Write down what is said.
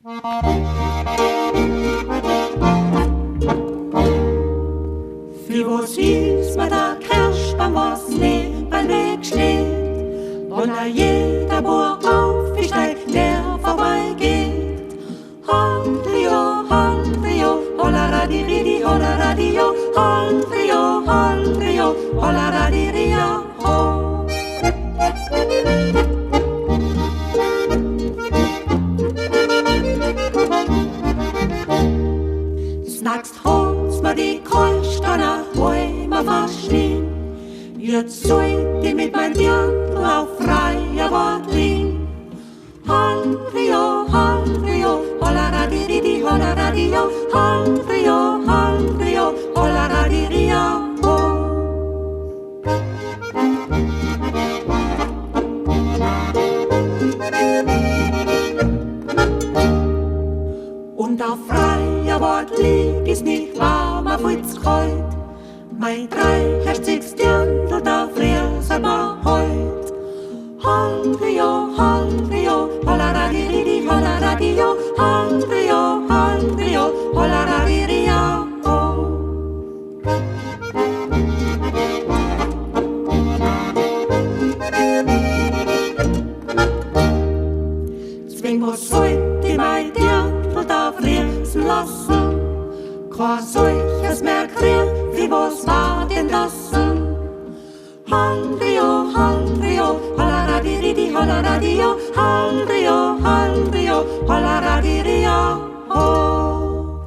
Wie was ist mit der Kirschbaum, was neben beim Weg steht? Und da jeder Bohr aufsteigt, der vorbeigeht. Holrio, Holrio, Hollaradiri, Hollaradio, Holrio, Holrio, Hollaradiria, ho. Snackst Holz mit die Kreuzsteiner, wo immer verstehen. Jetzt soll die mit mein Dirndl auf freier Wortlin. Holrio, Holrio, Hollaradiri, Hollaradio, Holrio, Holrio, Hollaradiria, ho. Und auf freier Wortlied ist nicht warm auf Witzkreuz. Mein dreiherziges Dirndl, da friert man heut. Holrio, Holrio, Hollaradiri, Hollaradio, Holrio, Holrio, Hollaradiria, ho. Zwing muss heute mein Dirndl da frieren lassen. Kein solches mehr krieg, wie was war denn lassen? Holrio, Holrio, Hollaradiri, Hollaradio, Holrio, Holrio, Hollaradiria, ho.